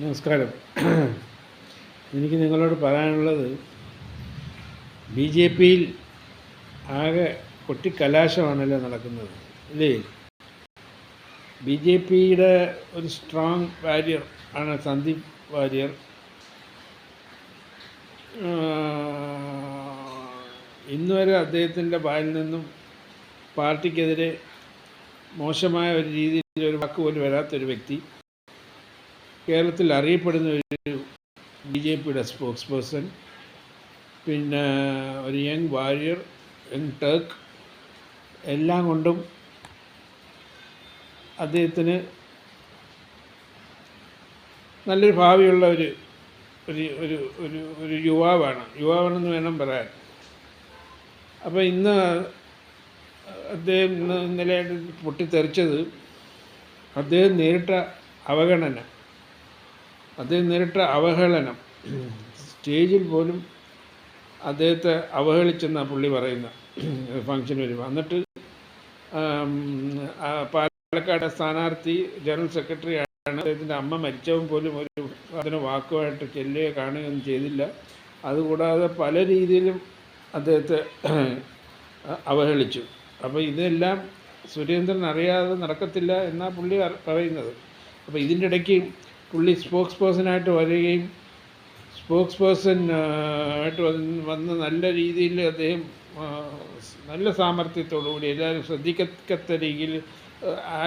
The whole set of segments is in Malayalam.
നമസ്കാരം. എനിക്ക് നിങ്ങളോട് പറയാനുള്ളത്, ബി ജെ പിയിൽ ആകെ കൊട്ടിക്കലാശമാണല്ലോ നടക്കുന്നത്, അല്ലേ? ബി ജെ പിയുടെ ഒരു സ്ട്രോങ് വാരിയർ ആണ് സന്ദീപ് വാര്യർ. ഇന്നുവരെ അദ്ദേഹത്തിൻ്റെ വായിൽ നിന്നും പാർട്ടിക്കെതിരെ മോശമായ ഒരു രീതിയിൽ ഒരു വാക്ക് പോലും വരാത്തൊരു വ്യക്തി, കേരളത്തിൽ അറിയപ്പെടുന്ന ഒരു ബി ജെ പിയുടെ സ്പോക്സ് പേഴ്സൺ, പിന്നെ ഒരു യങ് വാരിയർ, യങ് ടർക്ക്, എല്ലാം കൊണ്ടും അദ്ദേഹത്തിന് നല്ലൊരു ഭാവിയുള്ള ഒരു ഒരു ഒരു ഒരു ഒരു യുവാവാണെന്ന് വേണം പറയാൻ. അപ്പോൾ ഇന്ന് അദ്ദേഹം ഇന്നലെ പൊട്ടിത്തെറിച്ചത് അദ്ദേഹം നേരിട്ട അവഹേളനം. സ്റ്റേജിൽ പോലും അദ്ദേഹത്തെ അവഹേളിച്ചെന്നാണ് പുള്ളി പറയുന്ന ഫംഗ്ഷന് വരുമ്പോൾ. എന്നിട്ട് പാലക്കാട് സ്ഥാനാർത്ഥി ജനറൽ സെക്രട്ടറി ആണ്. അദ്ദേഹത്തിൻ്റെ അമ്മ മരിച്ചവൻ പോലും അതിന് വാക്കുമായിട്ട് ചെല്ലുകയോ കാണുകയൊന്നും ചെയ്തില്ല. അതുകൂടാതെ പല രീതിയിലും അദ്ദേഹത്തെ അവഹേളിച്ചു. അപ്പോൾ ഇതെല്ലാം സുരേന്ദ്രൻ അറിയാതെ നടക്കത്തില്ല എന്നാണ് പുള്ളി പറയുന്നത്. അപ്പോൾ ഇതിൻ്റെ ഇടയ്ക്ക് പുള്ളി സ്പോക്സ് പേഴ്സണായിട്ട് വരികയും ആയിട്ട് വന്ന് നല്ല രീതിയിൽ അദ്ദേഹം നല്ല സാമർഥ്യത്തോടുകൂടി എല്ലാവരും ശ്രദ്ധിക്കത്ത രീതിയിൽ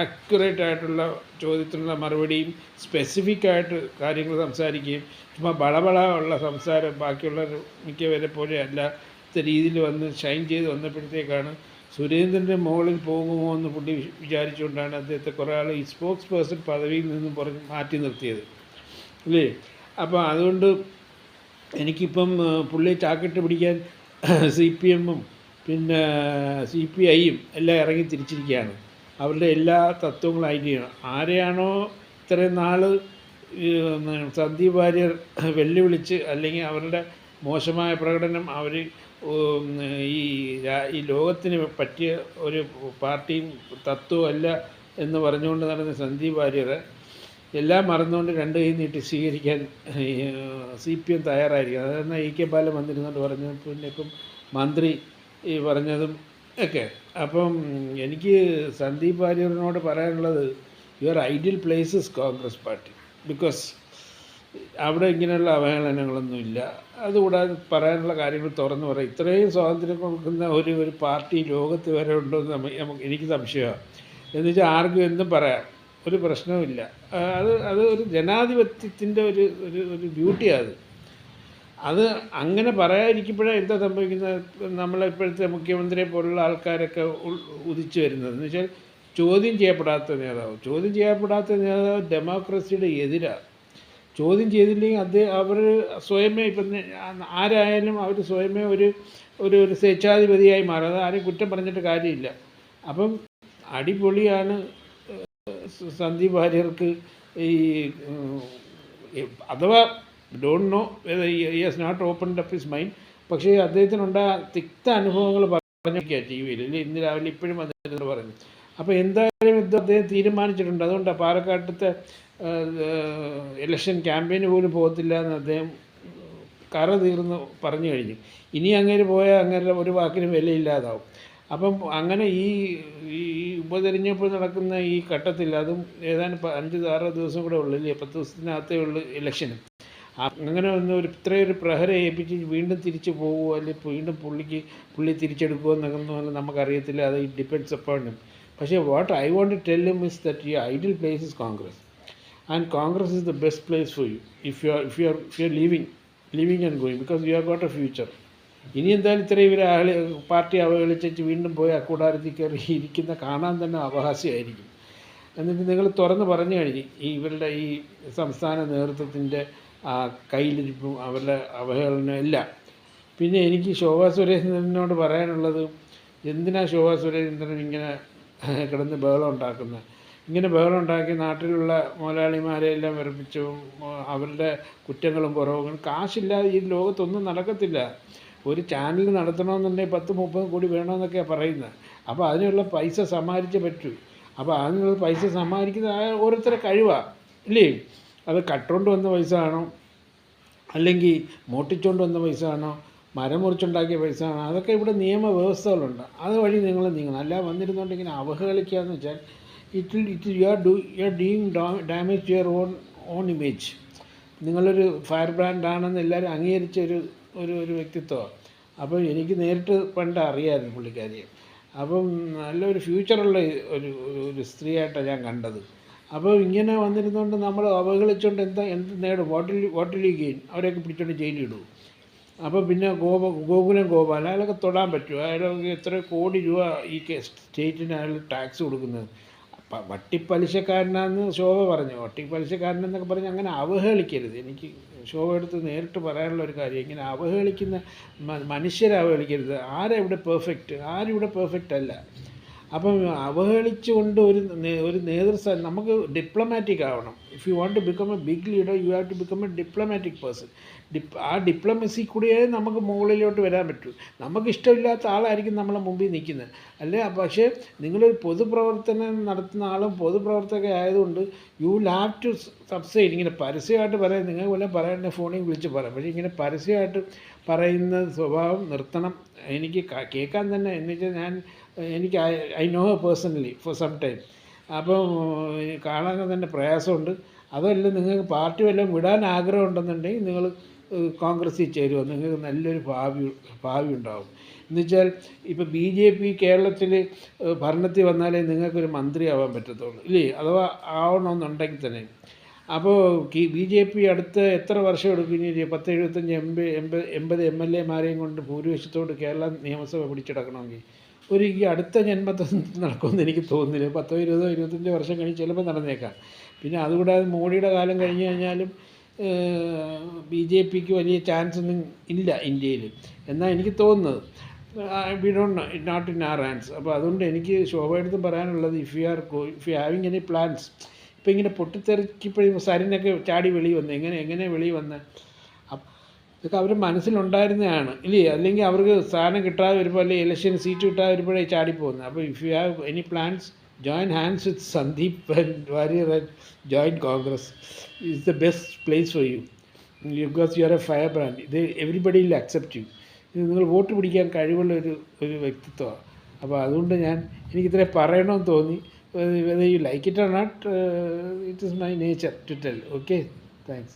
ആക്യുറേറ്റ് ആയിട്ടുള്ള ചോദ്യത്തിനുള്ള മറുപടിയും സ്പെസിഫിക്കായിട്ട് കാര്യങ്ങൾ സംസാരിക്കുകയും ചുമ്മാ ബളബള ഉള്ള സംസാരം ബാക്കിയുള്ള മിക്കവരെ പോലെ അല്ലാത്ത രീതിയിൽ വന്ന് ഷൈൻ ചെയ്ത് വന്നപ്പോഴത്തേക്കാണ് സുരേന്ദ്രൻ്റെ മുകളിൽ പോകുമോ എന്ന് പുള്ളി വിചാരിച്ചുകൊണ്ടാണ് അദ്ദേഹത്തെ കുറേ ആൾ ഈ സ്പോക്സ് പേഴ്സൺ പദവിയിൽ നിന്നും മാറ്റി നിർത്തിയത്, അല്ലേ? അപ്പോൾ അതുകൊണ്ട് എനിക്കിപ്പം പുള്ളിയെ ചാക്കിട്ട് പിടിക്കാൻ CPM-ഉം പിന്നെ CPI-യും എല്ലാം ഇറങ്ങി തിരിച്ചിരിക്കുകയാണ്. അവരുടെ എല്ലാ തത്വങ്ങളും ഐഡിയയാണ്. ആരെയാണോ ഇത്രയും നാൾ സന്ദീപ് വാര്യർ വെല്ലുവിളിച്ച് അല്ലെങ്കിൽ അവരുടെ മോശമായ പ്രകടനം അവർ ഈ ലോകത്തിന് പറ്റിയ ഒരു പാർട്ടിയും തത്വവും അല്ല എന്ന് പറഞ്ഞുകൊണ്ട് നടന്ന സന്ദീപ് വാര്യരെ എല്ലാം മറന്നുകൊണ്ട് രണ്ട് കൈ നീട്ടി സ്വീകരിക്കാൻ CPM തയ്യാറായിരിക്കും. അതായത് AK ബാലൻ വന്നിരുന്നുകൊണ്ട് പറഞ്ഞപ്പോഴേക്കും മന്ത്രി പറഞ്ഞതും ഒക്കെ. അപ്പം എനിക്ക് സന്ദീപ് വാര്യറിനോട് പറയാനുള്ളത്, your ideal place is Congress party. Because അവിടെ ഇങ്ങനെയുള്ള അവഹേളനങ്ങളൊന്നുമില്ല. അതുകൂടാതെ പറയാനുള്ള കാര്യങ്ങൾ തുറന്നു പറയും. ഇത്രയും സ്വാതന്ത്ര്യം കൊടുക്കുന്ന ഒരു പാർട്ടി ലോകത്ത് വരെ ഉണ്ടോ എന്ന് എനിക്ക് സംശയമാണ്. എന്ന് വെച്ചാൽ ആർക്കും എന്തും പറയാം, ഒരു പ്രശ്നവുമില്ല. അത് ഒരു ജനാധിപത്യത്തിൻ്റെ ഒരു ബ്യൂട്ടിയാണ്. അത് അങ്ങനെ പറയാതിരിക്കുമ്പോഴാണ് എന്താ സംഭവിക്കുന്നത്, നമ്മളിപ്പോഴത്തെ മുഖ്യമന്ത്രിയെ പോലുള്ള ആൾക്കാരൊക്കെ ഉദിച്ചു വരുന്നത്. എന്ന് വെച്ചാൽ ചോദ്യം ചെയ്യപ്പെടാത്ത നേതാവ് ഡെമോക്രസിയുടെ എതിരാണ്. ചോദ്യം ചെയ്തില്ലെങ്കിൽ അവർ സ്വയമേ ഇപ്പം ആരായാലും അവർ സ്വയമേ ഒരു സ്വേച്ഛാധിപതിയായി മാറും. അത് ആരും കുറ്റം പറഞ്ഞിട്ട് കാര്യമില്ല. അപ്പം അടിപൊളിയാണ് സന്ദീപ് വാര്യർക്ക്. അഥവാ don't know whether he has not opened up his mind. പക്ഷേ അദ്ദേഹത്തിനുണ്ടായ തിക്ത അനുഭവങ്ങൾ പറഞ്ഞിരിക്കുക TV-യിൽ, ഇന്ന് രാവിലെ ഇപ്പോഴും അദ്ദേഹം പറഞ്ഞു. അപ്പോൾ എന്തായാലും ഇത് അദ്ദേഹം തീരുമാനിച്ചിട്ടുണ്ട്. അതുകൊണ്ടാണ് പാലക്കാട്ടത്തെ ഇലക്ഷൻ ക്യാമ്പയിന് പോലും പോകത്തില്ല എന്ന് അദ്ദേഹം കറ തീർന്ന് പറഞ്ഞു കഴിഞ്ഞു. ഇനി അങ്ങേര് പോയാൽ അങ്ങനെ ഒരു വാക്കിന് വിലയില്ലാതാവും. അപ്പം അങ്ങനെ ഈ ഉപതെരഞ്ഞെടുപ്പ് നടക്കുന്ന ഈ ഘട്ടത്തിൽ, അതും ഏതാണ്ട് 5-6 ദിവസം കൂടെ ഉള്ളൂ, 10 ദിവസത്തിനകത്തേ ഉള്ളൂ ഇലക്ഷന്. അങ്ങനെ ഒന്ന് ഇത്രയൊരു പ്രഹരം ഏൽപ്പിച്ച് വീണ്ടും തിരിച്ചു പോകുമോ അല്ലെങ്കിൽ വീണ്ടും പുള്ളി തിരിച്ചെടുക്കുമോ എന്നൊന്നും നമുക്കറിയത്തില്ല. അത് ഇറ്റ് ഡിപ്പെൻഡ്സ് അപ്പോൺ ഹിം. പക്ഷേ what I want to tell him is that your ideal place is Congress, and Congress is the best place for you if you are living and going, because you have got a future. ഇനി എന്തായാലും ഇത്രയും പാർട്ടി അവഹേളിച്ചു വീണ്ടും പോയി അക്കൂടാരത്തിൽ കയറി ഇരിക്കുന്ന കാണാൻ തന്നെ അപഹാസ്യമായിരിക്കും. എന്നിട്ട് നിങ്ങൾ തുറന്ന് പറഞ്ഞു കഴിഞ്ഞ് ഇവരുടെ ഈ സംസ്ഥാന നേതൃത്വത്തിൻ്റെ കയ്യിലിരിപ്പും അവരുടെ അവഹേളനം എല്ലാം. പിന്നെ എനിക്ക് ശോഭാ സുരേന്ദ്രനോട് പറയാനുള്ളത്, എന്തിനാ ശോഭാ സുരേന്ദ്രൻ ഇങ്ങനെ കിടന്ന് ബഹളം ഉണ്ടാക്കുന്നത്? ഇങ്ങനെ ബഹളം ഉണ്ടാക്കി നാട്ടിലുള്ള മുതലാളിമാരെയെല്ലാം വിറപ്പിച്ചും അവരുടെ കുറ്റങ്ങളും കുറവുകളും. കാശില്ലാതെ ഈ ലോകത്തൊന്നും നടക്കത്തില്ല. ഒരു ചാനൽ നടത്തണമെന്നുണ്ടെങ്കിൽ 10-30 കോടി വേണമെന്നൊക്കെയാണ് പറയുന്നത്. അപ്പോൾ അതിനുള്ള പൈസ സമാഹരിച്ചേ പറ്റൂ. അപ്പോൾ അതിനുള്ള പൈസ സമാഹരിക്കുന്നത് ഓരോരുത്തരുടെ കഴിവാണ്, ഇല്ലേ? അത് കട്ടുകൊണ്ട് വന്ന പൈസ ആണോ, അല്ലെങ്കിൽ മോട്ടിച്ചുകൊണ്ട് വന്ന പൈസ ആണോ, മരം മുറിച്ചുണ്ടാക്കിയ പൈസ ആണോ, അതൊക്കെ ഇവിടെ നിയമവ്യവസ്ഥകളുണ്ട്. അതുവഴി നിങ്ങൾ നീങ്ങണം. അല്ല വന്നിരുന്നുകൊണ്ട് ഇങ്ങനെ അവഹേളിക്കുക എന്ന് വെച്ചാൽ you are doing damage to your own image. നിങ്ങളൊരു ഫയർ ബ്രാൻഡ് ആണെന്ന് എല്ലാവരും അംഗീകരിച്ച ഒരു വ്യക്തിത്വമാണ്. അപ്പോൾ എനിക്ക് നേരിട്ട് പണ്ട് അറിയാമായിരുന്നു പുള്ളിക്കാരിയെ. അപ്പം നല്ലൊരു ഫ്യൂച്ചറുള്ള ഒരു സ്ത്രീയായിട്ടാണ് ഞാൻ കണ്ടത്. അപ്പോൾ ഇങ്ങനെ വന്നിരുന്നുകൊണ്ട് നമ്മൾ അവഹേളിച്ചുകൊണ്ട് എന്ത് നേടും? What will you gain? അവരെയൊക്കെ പിടിച്ചുകൊണ്ട് ജയിലിലിടും. അപ്പോൾ പിന്നെ ഗോകുലം ഗോപാൽ അയാളൊക്കെ തൊടാൻ പറ്റുമോ? അയാൾക്ക് എത്ര കോടി രൂപ ഈ സ്റ്റേറ്റിന് അയാൾ ടാക്സ് കൊടുക്കുന്നത്. വട്ടിപ്പലിശക്കാരനാണെന്ന് ശോഭ പറഞ്ഞു. വട്ടിപ്പലിശക്കാരനെന്നൊക്കെ പറഞ്ഞ് അങ്ങനെ അവഹേളിക്കരുത്. എനിക്ക് ശോഭ എടുത്ത് നേരിട്ട് പറയാനുള്ള ഒരു കാര്യം, ഇങ്ങനെ അവഹേളിക്കുന്ന മനുഷ്യരെ അവഹേളിക്കരുത്. ആരാ പെർഫെക്റ്റ്? ആരും ഇവിടെ പെർഫെക്റ്റ് അല്ല. അപ്പം അവഹേളിച്ചുകൊണ്ട് ഒരു നേതൃസ്ഥാനം, നമുക്ക് ഡിപ്ലോമാറ്റിക് ആവണം. If you want to become a big leader, you have to become a diplomatic person. ആ ഡിപ്ലോമസി കൂടിയേ നമുക്ക് മുകളിലോട്ട് വരാൻ പറ്റൂ. നമുക്കിഷ്ടമില്ലാത്ത ആളായിരിക്കും നമ്മളെ മുമ്പിൽ നിൽക്കുന്നത് അല്ലേ. പക്ഷേ നിങ്ങളൊരു പൊതുപ്രവർത്തനം നടത്തുന്ന ആളും പൊതുപ്രവർത്തക ആയതുകൊണ്ട് you will have to subside. ഇങ്ങനെ പരസ്യമായിട്ട് പറയാം, നിങ്ങൾ പോലെ പറയേണ്ട ഫോണിൽ വിളിച്ച് പറയാം. പക്ഷേ ഇങ്ങനെ പരസ്യമായിട്ട് പറയുന്ന സ്വഭാവം നിർത്തണം. എനിക്ക് കേൾക്കാൻ തന്നെ, എന്നുവെച്ചാൽ എനിക്ക് I know personally for some time. അപ്പം കാണാൻ തന്നെ പ്രയാസമുണ്ട്. അതല്ല, നിങ്ങൾക്ക് പാർട്ടി വല്ലതും വിടാൻ ആഗ്രഹം ഉണ്ടെന്നുണ്ടെങ്കിൽ നിങ്ങൾ കോൺഗ്രസ്സിൽ ചേരുമോ, നിങ്ങൾക്ക് നല്ലൊരു ഭാവി ഉണ്ടാകും. എന്നുവെച്ചാൽ ഇപ്പോൾ BJP കേരളത്തിൽ ഭരണത്തിൽ വന്നാലേ നിങ്ങൾക്കൊരു മന്ത്രിയാവാൻ പറ്റത്തുള്ളൂ ഇല്ലേ, അഥവാ ആവണമെന്നുണ്ടെങ്കിൽ തന്നെ. അപ്പോൾ BJP അടുത്ത എത്ര വർഷം എടുക്കും? ഇനി 10-75-80 MLA-മാരെയും കൊണ്ട് ഭൂരിപക്ഷത്തോട് കേരള നിയമസഭ പിടിച്ചെടുക്കണമെങ്കിൽ ഈ അടുത്ത ജന്മത്തിൽ നടക്കുമെന്ന് എനിക്ക് തോന്നുന്നില്ല. 10-20-25 വർഷം കഴിഞ്ഞ് ചിലപ്പോൾ നടന്നേക്കാം. പിന്നെ അതുകൂടാതെ മോഡിയുടെ കാലം കഴിഞ്ഞ് കഴിഞ്ഞാലും BJPക്ക് വലിയ ചാൻസ് ഒന്നും ഇല്ല ഇന്ത്യയിൽ എന്നാണ് എനിക്ക് തോന്നുന്നത്. We don't know, not in our hands. അപ്പോൾ അതുകൊണ്ട് എനിക്ക് ശോഭയെടുത്തും പറയാനുള്ളത്, if you having any plans. ഇപ്പോൾ ഇങ്ങനെ പൊട്ടിത്തെറിക്കിപ്പോഴും സരിനൊക്കെ ചാടി വെളി വന്ന് എങ്ങനെ വെളി വന്ന് ഇതൊക്കെ അവർ മനസ്സിലുണ്ടായിരുന്നതാണ് ഇല്ലേ. അല്ലെങ്കിൽ അവർക്ക് സ്ഥാനം കിട്ടാതെ വരുമ്പോൾ, അല്ലെങ്കിൽ ഇലക്ഷൻ സീറ്റ് കിട്ടാതെ വരുമ്പോഴേ ചാടിപ്പോകുന്നത്. അപ്പോൾ if you have any plans, join hands with Sandeep and Warrior and join Congress. It's the best place for you because you are a firebrand. Everybody will accept you. നിങ്ങൾ വോട്ട് പിടിക്കാൻ കഴിവുള്ള ഒരു വ്യക്തിത്വമാണ്. അപ്പോൾ അതുകൊണ്ട് എനിക്കിത്രേ പറയണമെന്ന് തോന്നി. whether you like it or not, it is my nature to tell. Okay, thanks.